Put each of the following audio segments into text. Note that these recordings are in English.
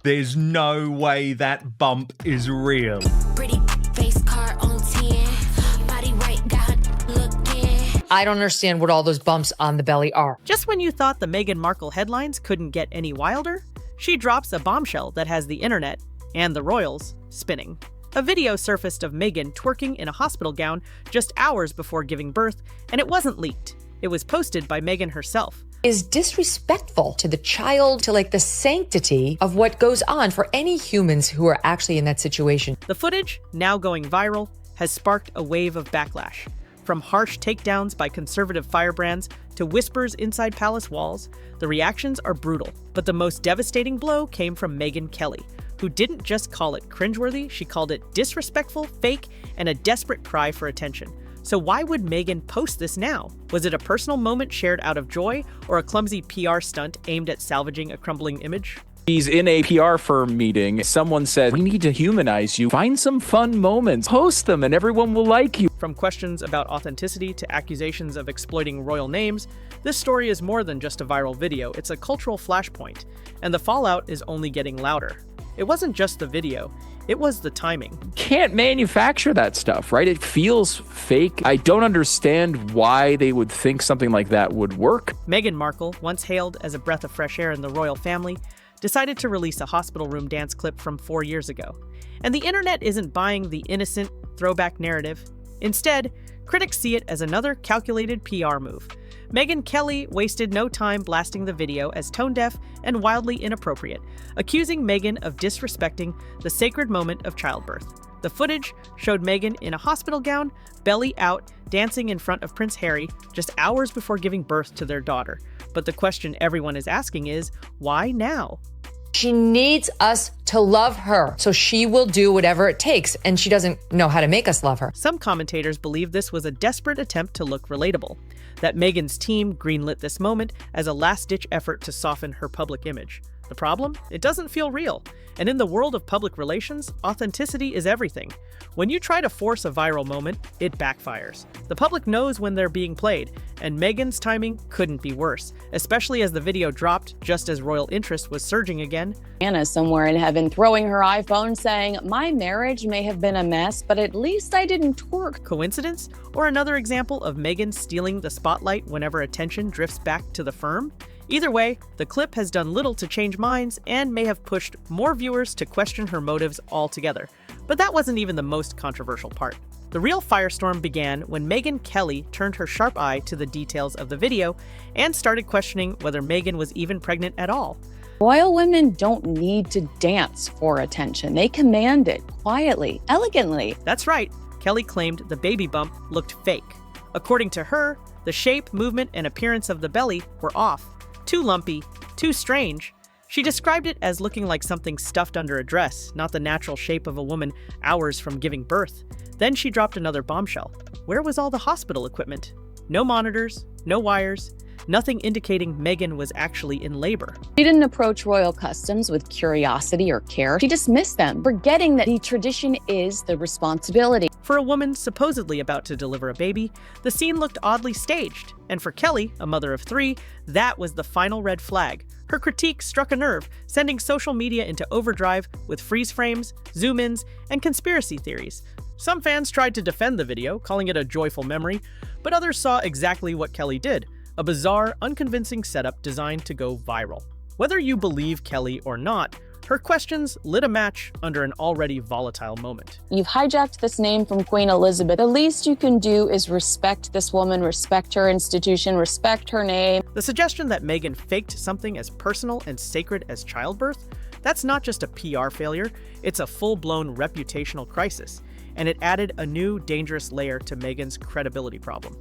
There's no way that bump is real. Pretty face car on 10. Body right, got looking. I don't understand what all those bumps on the belly are. Just when you thought the Meghan Markle headlines couldn't get any wilder, she drops a bombshell that has the internet and the royals spinning. A video surfaced of Megyn twerking in a hospital gown just hours before giving birth, and it wasn't leaked. It was posted by Megyn herself. Is disrespectful to the child, to like the sanctity of what goes on for any humans who are actually in that situation. The footage, now going viral, has sparked a wave of backlash. From harsh takedowns by conservative firebrands to whispers inside palace walls, the reactions are brutal. But the most devastating blow came from Megyn Kelly, who didn't just call it cringeworthy, she called it disrespectful, fake, and a desperate cry for attention. So why would Megyn post this now? Was it a personal moment shared out of joy, or a clumsy PR stunt aimed at salvaging a crumbling image? He's in a PR firm meeting. Someone said, "We need to humanize you. Find some fun moments, post them, and everyone will like you." From questions about authenticity to accusations of exploiting royal names, this story is more than just a viral video. It's a cultural flashpoint, and the fallout is only getting louder. It wasn't just the video, it was the timing. Can't manufacture that stuff, right? It feels fake. I don't understand why they would think something like that would work. Meghan Markle, once hailed as a breath of fresh air in the royal family, decided to release a hospital room dance clip from 4 years ago. And the internet isn't buying the innocent throwback narrative. Instead, critics see it as another calculated PR move. Megyn Kelly wasted no time blasting the video as tone-deaf and wildly inappropriate, accusing Megyn of disrespecting the sacred moment of childbirth. The footage showed Megyn in a hospital gown, belly out, dancing in front of Prince Harry just hours before giving birth to their daughter. But the question everyone is asking is, why now? She needs us to love her, so she will do whatever it takes, and she doesn't know how to make us love her. Some commentators believe this was a desperate attempt to look relatable, that Megyn's team greenlit this moment as a last-ditch effort to soften her public image. The problem? It doesn't feel real. And in the world of public relations, authenticity is everything. When you try to force a viral moment, it backfires. The public knows when they're being played, and Megyn's timing couldn't be worse, especially as the video dropped just as royal interest was surging again. Anna's somewhere in heaven throwing her iPhone saying, "My marriage may have been a mess, but at least I didn't twerk." Coincidence? Or another example of Megyn stealing the spotlight whenever attention drifts back to the firm? Either way, the clip has done little to change minds and may have pushed more viewers to question her motives altogether. But that wasn't even the most controversial part. The real firestorm began when Megyn Kelly turned her sharp eye to the details of the video and started questioning whether Megyn was even pregnant at all. Royal women don't need to dance for attention. They command it quietly, elegantly. That's right. Kelly claimed the baby bump looked fake. According to her, the shape, movement, and appearance of the belly were off. Too lumpy, too strange. She described it as looking like something stuffed under a dress, not the natural shape of a woman hours from giving birth. Then she dropped another bombshell. Where was all the hospital equipment? No monitors, no wires, nothing indicating Megyn was actually in labor. She didn't approach royal customs with curiosity or care. She dismissed them, forgetting that the tradition is the responsibility. For a woman supposedly about to deliver a baby, the scene looked oddly staged. And for Kelly, a mother of 3, that was the final red flag. Her critique struck a nerve, sending social media into overdrive with freeze frames, zoom-ins, and conspiracy theories. Some fans tried to defend the video, calling it a joyful memory, but others saw exactly what Kelly did, a bizarre, unconvincing setup designed to go viral. Whether you believe Kelly or not, her questions lit a match under an already volatile moment. You've hijacked this name from Queen Elizabeth. The least you can do is respect this woman, respect her institution, respect her name. The suggestion that Megyn faked something as personal and sacred as childbirth, that's not just a PR failure, it's a full-blown reputational crisis, and it added a new dangerous layer to Megyn's credibility problem.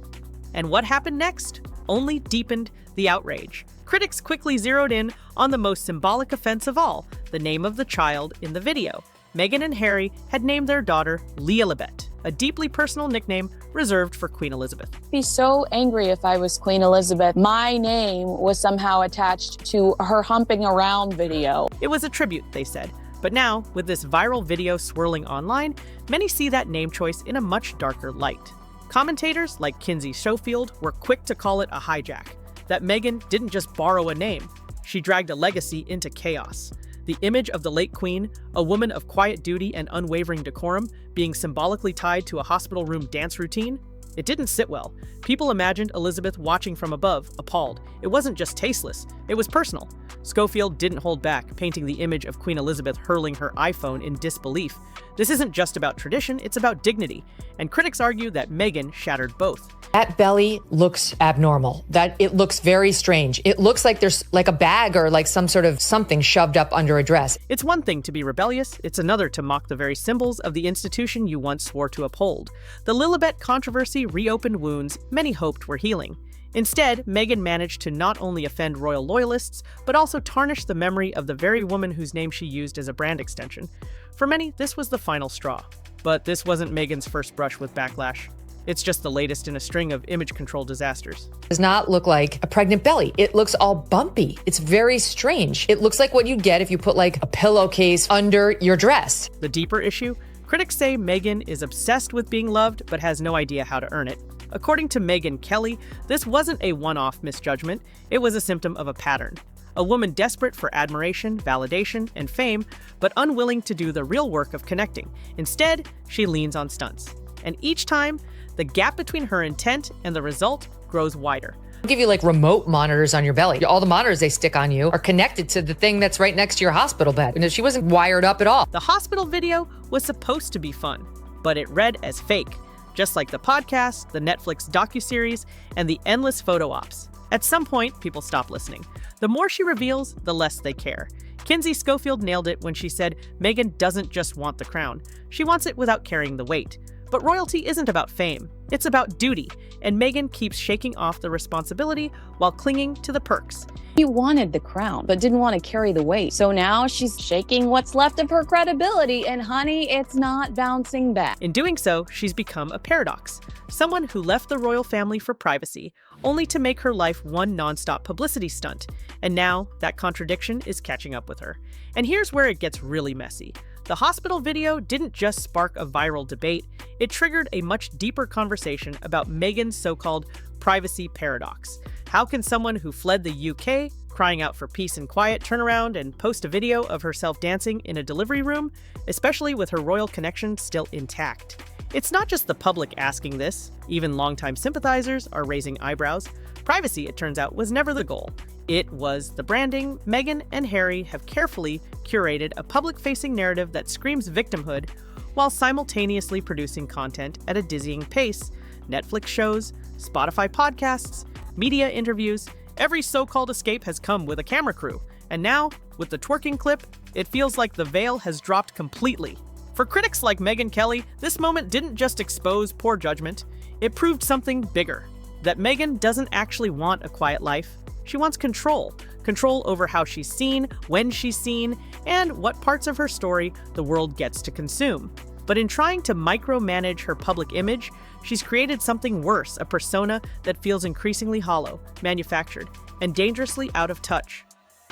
And what happened next only deepened the outrage. Critics quickly zeroed in on the most symbolic offense of all, the name of the child in the video. Megyn and Harry had named their daughter Lilibet, a deeply personal nickname reserved for Queen Elizabeth. I'd be so angry if I was Queen Elizabeth. My name was somehow attached to her humping around video. It was a tribute, they said. But now, with this viral video swirling online, many see that name choice in a much darker light. Commentators like Kinsey Schofield were quick to call it a hijack, that Megyn didn't just borrow a name, she dragged a legacy into chaos. The image of the late queen, a woman of quiet duty and unwavering decorum, being symbolically tied to a hospital room dance routine? It didn't sit well. People imagined Elizabeth watching from above, appalled. It wasn't just tasteless, it was personal. Schofield didn't hold back, painting the image of Queen Elizabeth hurling her iPhone in disbelief. This isn't just about tradition, it's about dignity. And critics argue that Megyn shattered both. That belly looks abnormal. That it looks very strange. It looks like there's like a bag or like some sort of something shoved up under a dress. It's one thing to be rebellious, it's another to mock the very symbols of the institution you once swore to uphold. The Lilibet controversy reopened wounds many hoped were healing. Instead, Megyn managed to not only offend royal loyalists, but also tarnish the memory of the very woman whose name she used as a brand extension. For many, this was the final straw. But this wasn't Megyn's first brush with backlash. It's just the latest in a string of image control disasters. It does not look like a pregnant belly. It looks all bumpy. It's very strange. It looks like what you'd get if you put like a pillowcase under your dress. The deeper issue? Critics say Megyn is obsessed with being loved, but has no idea how to earn it. According to Megyn Kelly, this wasn't a one-off misjudgment, it was a symptom of a pattern. A woman desperate for admiration, validation, and fame, but unwilling to do the real work of connecting. Instead, she leans on stunts. And each time, the gap between her intent and the result grows wider. They'll give you like remote monitors on your belly. All the monitors they stick on you are connected to the thing that's right next to your hospital bed. And she wasn't wired up at all. The hospital video was supposed to be fun, but it read as fake. Just like the podcast, the Netflix docuseries, and the endless photo ops. At some point, people stop listening. The more she reveals, the less they care. Kinsey Schofield nailed it when she said Megyn doesn't just want the crown. She wants it without carrying the weight. But royalty isn't about fame. It's about duty, and Megyn keeps shaking off the responsibility while clinging to the perks. She wanted the crown, but didn't want to carry the weight. So now she's shaking what's left of her credibility, and honey, it's not bouncing back. In doing so, she's become a paradox. Someone who left the royal family for privacy, only to make her life one nonstop publicity stunt. And now, that contradiction is catching up with her. And here's where it gets really messy. The hospital video didn't just spark a viral debate, it triggered a much deeper conversation about Megyn's so-called privacy paradox. How can someone who fled the UK, crying out for peace and quiet, turn around and post a video of herself dancing in a delivery room, especially with her royal connection still intact? It's not just the public asking this, even longtime sympathizers are raising eyebrows. Privacy, it turns out, was never the goal. It was the branding. Megyn and Harry have carefully curated a public-facing narrative that screams victimhood while simultaneously producing content at a dizzying pace. Netflix shows, Spotify podcasts, media interviews, every so-called escape has come with a camera crew. And now, with the twerking clip, it feels like the veil has dropped completely. For critics like Megyn Kelly, this moment didn't just expose poor judgment, it proved something bigger. That Megyn doesn't actually want a quiet life. She wants control. Control over how she's seen, when she's seen, and what parts of her story the world gets to consume. But in trying to micromanage her public image, she's created something worse, a persona that feels increasingly hollow, manufactured, and dangerously out of touch.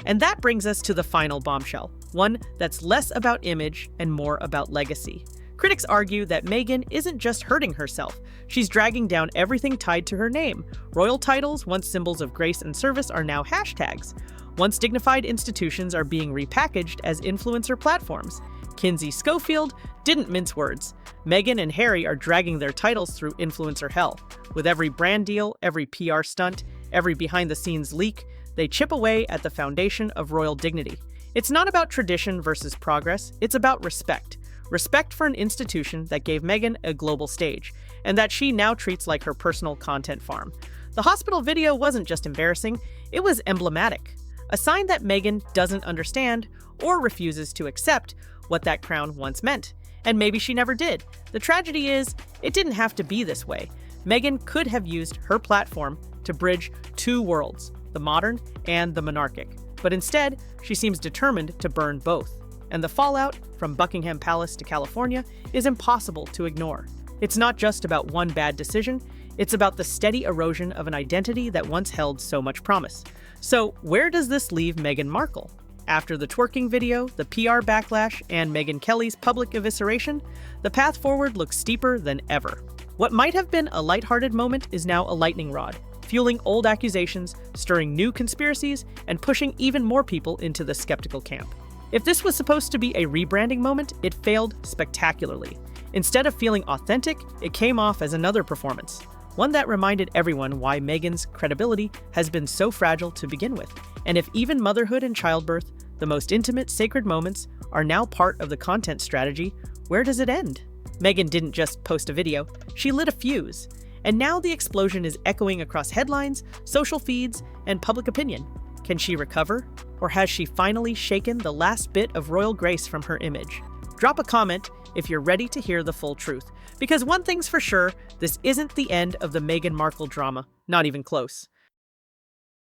And that brings us to the final bombshell, one that's less about image and more about legacy. Critics argue that Megyn isn't just hurting herself, she's dragging down everything tied to her name. Royal titles, once symbols of grace and service, are now hashtags. Once dignified institutions are being repackaged as influencer platforms. Kinsey Schofield didn't mince words. Megyn and Harry are dragging their titles through influencer hell. With every brand deal, every PR stunt, every behind-the-scenes leak, they chip away at the foundation of royal dignity. It's not about tradition versus progress, it's about respect. Respect for an institution that gave Megyn a global stage, and that she now treats like her personal content farm. The hospital video wasn't just embarrassing, it was emblematic. A sign that Megyn doesn't understand or refuses to accept what that crown once meant. And maybe she never did. The tragedy is, it didn't have to be this way. Megyn could have used her platform to bridge two worlds, the modern and the monarchic. But instead, she seems determined to burn both. And the fallout, from Buckingham Palace to California, is impossible to ignore. It's not just about one bad decision, it's about the steady erosion of an identity that once held so much promise. So where does this leave Meghan Markle? After the twerking video, the PR backlash, and Megyn Kelly's public evisceration, the path forward looks steeper than ever. What might have been a lighthearted moment is now a lightning rod, fueling old accusations, stirring new conspiracies, and pushing even more people into the skeptical camp. If this was supposed to be a rebranding moment, it failed spectacularly. Instead of feeling authentic, it came off as another performance, one that reminded everyone why Meghan's credibility has been so fragile to begin with. And if even motherhood and childbirth, the most intimate, sacred moments, are now part of the content strategy, where does it end? Meghan didn't just post a video, she lit a fuse. And now the explosion is echoing across headlines, social feeds, and public opinion. Can she recover? Or has she finally shaken the last bit of royal grace from her image? Drop a comment if you're ready to hear the full truth. Because one thing's for sure, this isn't the end of the Meghan Markle drama. Not even close.